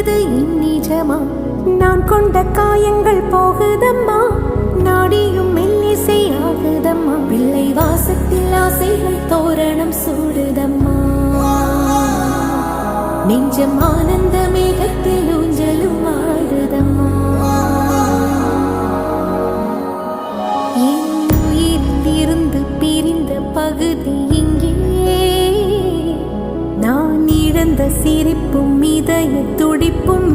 என்பது இந்நிஜமா? நான் கொண்ட காயங்கள் போகுதம்மா, நாடியும் மெல்லிசை ஆகுதம்மா. பிள்ளை வாசத்தில் ஆசைகள் தோரணம் சூடுதம்மா. நெஞ்சம் ஆனந்த மேகத்தில் ஊஞ்சலும் ஆடுதம்மா. என் உயிரிலிருந்து பிரிந்த பகுதி இங்கே, நான் இழந்த சிரிப்பும் இதய துடிப்பும்